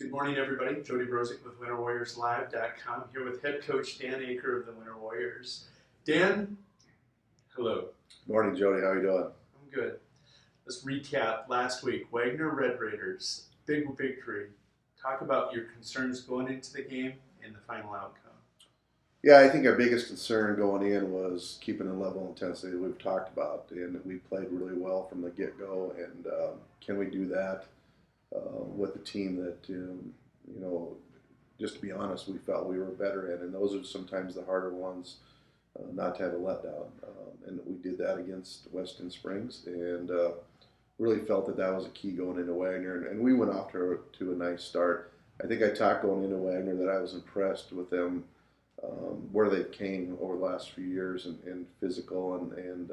Good morning, everybody. Jody Brozick with WinterWarriorsLive.com here with head coach Dan Aaker of the Winter Warriors. Dan, hello. Morning, Jody. How are you doing? I'm good. Let's recap last week. Wagner Red Raiders, big victory. Talk about your concerns going into the game and the final outcome. Yeah, I think our biggest concern going in was keeping the level of intensity that we've talked about, and we played really well from the get-go. And can we do that with a team that, just to be honest, we felt we were better in, and those are sometimes the harder ones, not to have a letdown. And we did that against Weston Springs, and really felt that that was a key going into Wagner. And we went off to a nice start. I think I talked going into Wagner that I was impressed with them. Where they've came over the last few years and physical and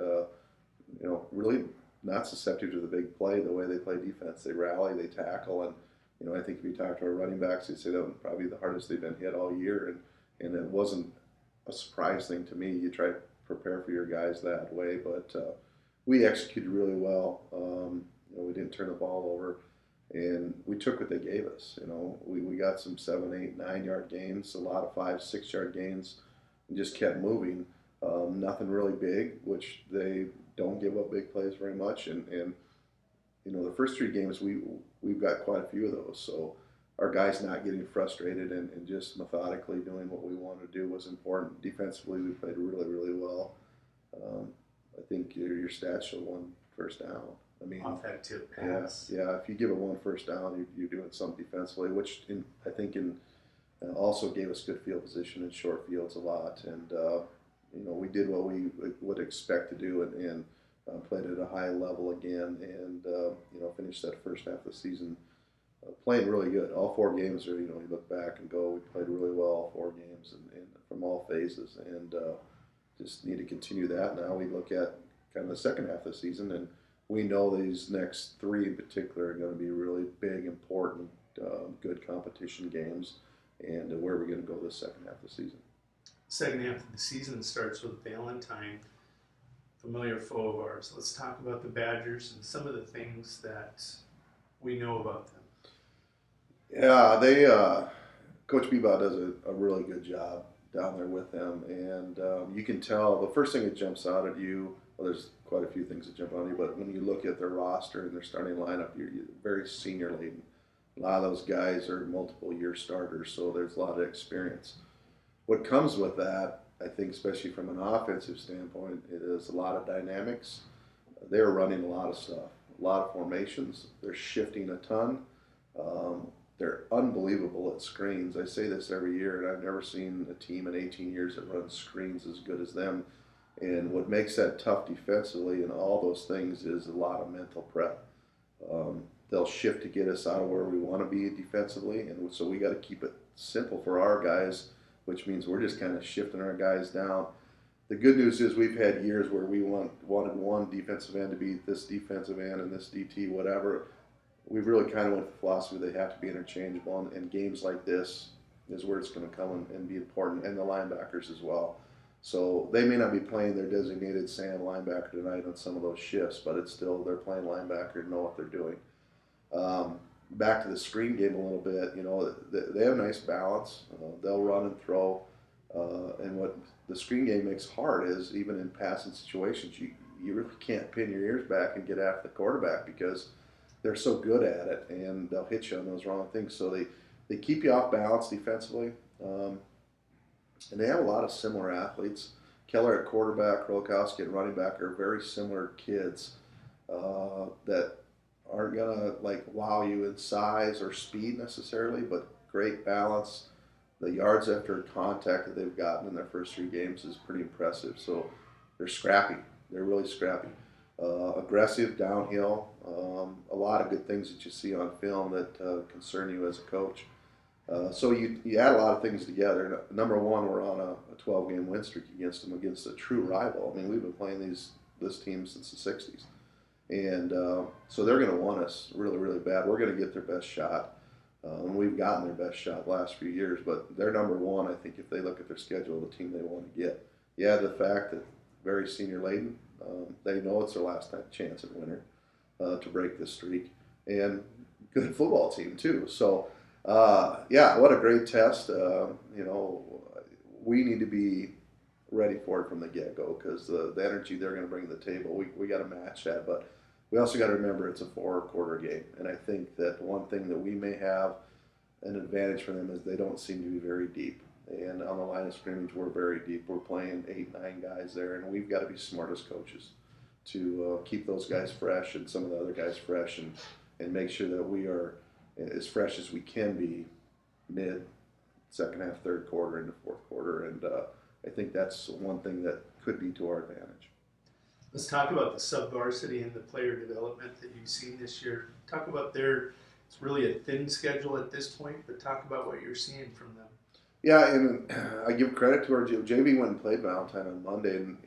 really not susceptible to the big play, the way they play defense. They rally, they tackle, and I think if you talk to our running backs, they say that was probably the hardest they've been hit all year, and it wasn't a surprise thing to me. You try to prepare for your guys that way, but we executed really well. We didn't turn the ball over. And we took what they gave us. We got some 7, 8, 9-yard gains, a lot of 5, 6-yard gains, and just kept moving. Nothing really big, which they don't give up big plays very much. And the first 3 games we've got quite a few of those. So our guys not getting frustrated and just methodically doing what we wanted to do was important. Defensively, we played really, really well. I think your stats show 1 first down. Off that tip pass. Yeah. If you give it 1 first down, you're doing something defensively, which I think also gave us good field position in short fields a lot. And we did what we would expect to do and played at a high level again, and finished that first half of the season playing really good. All 4 games are you look back and go, we played really well all 4 games and from all phases, and just need to continue that. Now we look at kind of the second half of the season, and we know these next 3 in particular are going to be really big, important, good competition games, and where we're going to go this second half of the season. Second half of the season starts with Valentine, familiar foe of ours. Let's talk about the Badgers and some of the things that we know about them. Yeah, they Coach Bebout does a really good job down there with them, and you can tell the first thing that jumps out at you. Well, there's quite a few things that jump on you, but when you look at their roster and their starting lineup, you're very senior laden. A lot of those guys are multiple year starters, so there's a lot of experience. What comes with that, I think, especially from an offensive standpoint, it is a lot of dynamics. They're running a lot of stuff, a lot of formations. They're shifting a ton. They're unbelievable at screens. I say this every year, and I've never seen a team in 18 years that runs screens as good as them. And what makes that tough defensively and all those things is a lot of mental prep. They'll shift to get us out of where we want to be defensively, and so we got to keep it simple for our guys, which means we're just kind of shifting our guys down. The good news is we've had years where we wanted one defensive end to beat this defensive end and this DT, whatever. We've really kind of went with the philosophy they have to be interchangeable, and games like this is where it's going to come and be important, and the linebackers as well. So they may not be playing their designated Sam linebacker tonight on some of those shifts, but it's still they're playing linebacker and know what they're doing. Back to the screen game a little bit, they have a nice balance. They'll run and throw, and what the screen game makes hard is even in passing situations, you really can't pin your ears back and get after the quarterback because they're so good at it, and they'll hit you on those wrong things. So they keep you off balance defensively. And they have a lot of similar athletes. Keller at quarterback, Krolkowski at running back are very similar kids that aren't going to wow you in size or speed necessarily, but great balance. The yards after contact that they've gotten in their first 3 games is pretty impressive. So they're scrappy. They're really scrappy. Aggressive, downhill. A lot of good things that you see on film that concern you as a coach. So you add a lot of things together. Number one, we're on a 12-game win streak against them, against a true rival. I mean, we've been playing this team since the 60s. And so they're going to want us really, really bad. We're going to get their best shot. And we've gotten their best shot the last few years. But they're number one, I think, if they look at their schedule, the team they want to get. Yeah, the fact that very senior laden, they know it's their last chance at winter to break this streak. And good football team, too. So Yeah, what a great test. You know, we need to be ready for it from the get go because the energy they're going to bring to the table, we got to match that. But we also got to remember it's a 4-quarter game. And I think that one thing that we may have an advantage for them is they don't seem to be very deep. And on the line of scrimmage, we're very deep. We're playing 8, 9 guys there, and we've got to be smart as coaches to keep those guys fresh and some of the other guys fresh and make sure that we are as fresh as we can be mid, second half, third quarter, into fourth quarter. And I think that's one thing that could be to our advantage. Let's talk about the sub-varsity and the player development that you've seen this year. Talk about it's really a thin schedule at this point, but talk about what you're seeing from them. Yeah, and I give credit to our JV went and played Valentine on Monday, and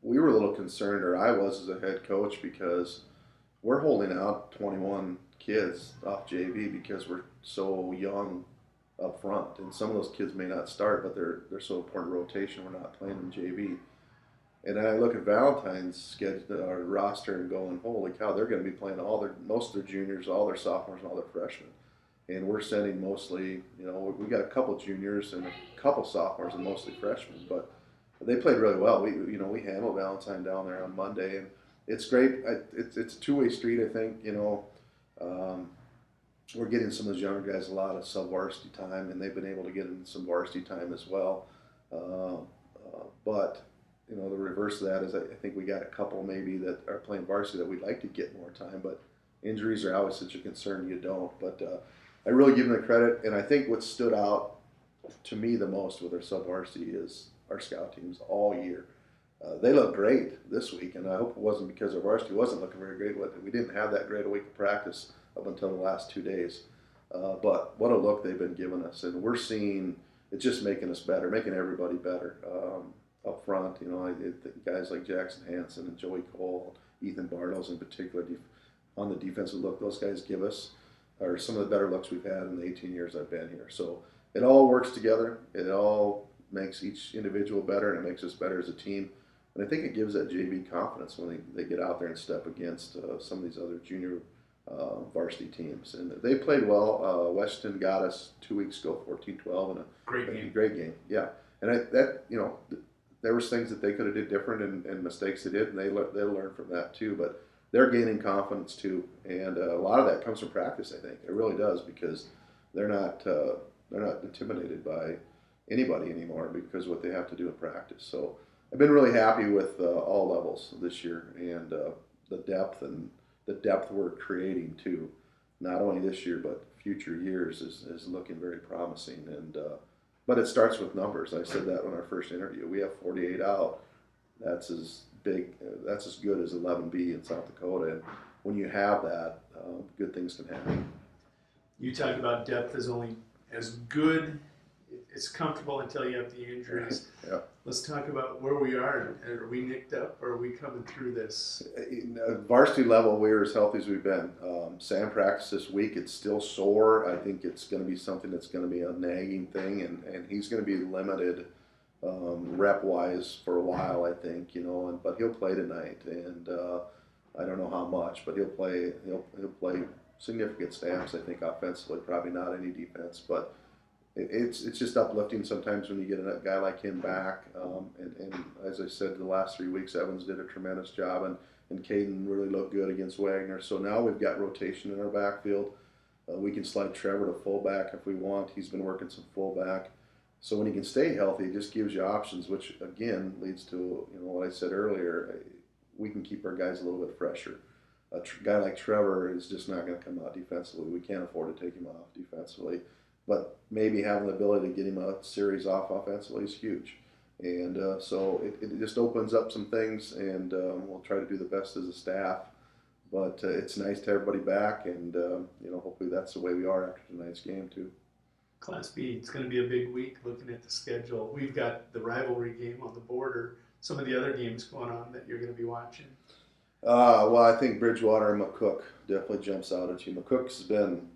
we were a little concerned, or I was as a head coach, because we're holding out 21 kids off JV because we're so young up front, and some of those kids may not start, but they're so important rotation. We're not playing in JV, and then I look at Valentine's schedule, our roster, and going, holy cow, they're going to be playing most of their juniors, all their sophomores, and all their freshmen. And we're sending mostly, we got a couple juniors and a couple sophomores and mostly freshmen, but they played really well. We handled Valentine down there on Monday, and it's great. It's a two-way street, I think. We're getting some of those younger guys a lot of sub-varsity time, and they've been able to get in some varsity time as well. But the reverse of that is I think we got a couple maybe that are playing varsity that we'd like to get more time, but injuries are always such a concern. You don't, but I really give them the credit, and I think what stood out to me the most with our sub-varsity is our scout teams all year. They look great this week, and I hope it wasn't because our varsity wasn't looking very great. We didn't have that great a week of practice up until the last 2 days. But what a look they've been giving us, and we're seeing it's just making us better, making everybody better up front. I think guys like Jackson Hansen and Joey Cole, Ethan Bartles in particular, on the defensive look, those guys give us are some of the better looks we've had in the 18 years I've been here. So it all works together. It all makes each individual better, and it makes us better as a team. And I think it gives that JV confidence when they get out there and step against some of these other junior varsity teams. And they played well. Weston got us 2 weeks ago, 14-12, in a great game. Yeah, and there was things that they could have did different and mistakes they did, and they'll learn from that too. But they're gaining confidence too, and a lot of that comes from practice. I think it really does, because they're not intimidated by anybody anymore because of what they have to do in practice. So I've been really happy with all levels this year, and the depth we're creating too, not only this year but future years is looking very promising. And but it starts with numbers. I said that in our first interview. We have 48 out. That's as good as 11B in South Dakota. And when you have that, good things can happen. You talk about depth is only as good. It's comfortable until you have the injuries. Yeah. Let's talk about where we are. Are we nicked up, or are we coming through this? Varsity level, we're as healthy as we've been. Sam practiced this week. It's still sore. I think it's going to be something that's going to be a nagging thing, and he's going to be limited rep-wise for a while, I think. But he'll play tonight, and I don't know how much, but he'll play. He'll play significant snaps, I think, offensively. Probably not any defense, but it's just uplifting sometimes when you get a guy like him back. And as I said, the last 3 weeks, Evans did a tremendous job, and Caden really looked good against Wagner. So now we've got rotation in our backfield. We can slide Trevor to fullback if we want. He's been working some fullback. So when he can stay healthy, it just gives you options, which again leads to what I said earlier. We can keep our guys a little bit fresher. A guy like Trevor is just not going to come out defensively. We can't afford to take him off defensively. But maybe having the ability to get him a series off offensively is huge. And so it just opens up some things, and we'll try to do the best as a staff. But it's nice to have everybody back, and hopefully that's the way we are after tonight's game too. Class B, it's going to be a big week looking at the schedule. We've got the rivalry game on the border, some of the other games going on that you're going to be watching. Well, I think Bridgewater and McCook definitely jumps out at you. McCook's been,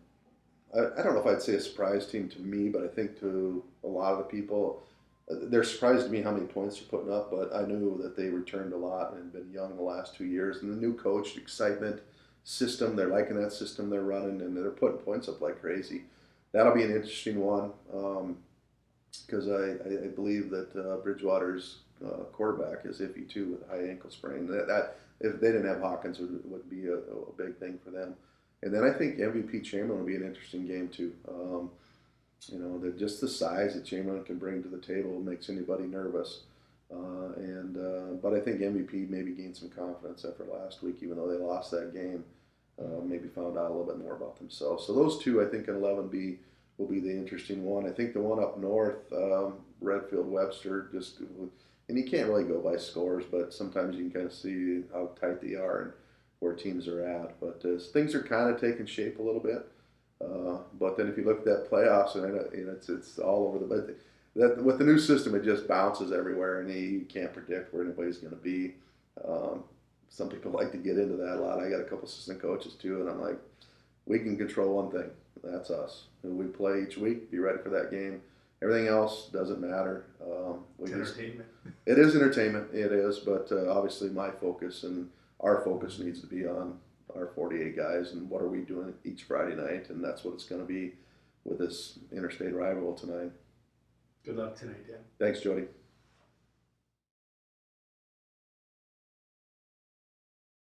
I don't know if I'd say a surprise team to me, but I think to a lot of the people, they're surprised to me how many points they're putting up, but I knew that they returned a lot and been young the last 2 years. And the new coach, excitement, system. They're liking that system they're running, and they're putting points up like crazy. That'll be an interesting one because I believe that Bridgewater's quarterback is iffy too with a high ankle sprain. That if they didn't have Hawkins would be a big thing for them. And then I think MVP Chamberlain will be an interesting game too. Just the size that Chamberlain can bring to the table makes anybody nervous. But I think MVP maybe gained some confidence after last week, even though they lost that game. Maybe found out a little bit more about themselves. So those two, I think, in 11B will be the interesting one. I think the one up north, Redfield Webster, and you can't really go by scores, but sometimes you can kind of see how tight they are and where teams are at. But things are kind of taking shape a little bit. But then if you look at that playoffs, and it's all over with the new system, it just bounces everywhere, and you can't predict where anybody's going to be. Some people like to get into that a lot. I got a couple assistant coaches too, and I'm like, we can control one thing. That's us. And we play each week. Be ready for that game. Everything else doesn't matter. It's entertainment. It is entertainment. It is, but obviously my focus and our focus needs to be on our 48 guys and what are we doing each Friday night, and that's what it's going to be with this interstate rival tonight. Good luck tonight, Dan. Thanks, Jody.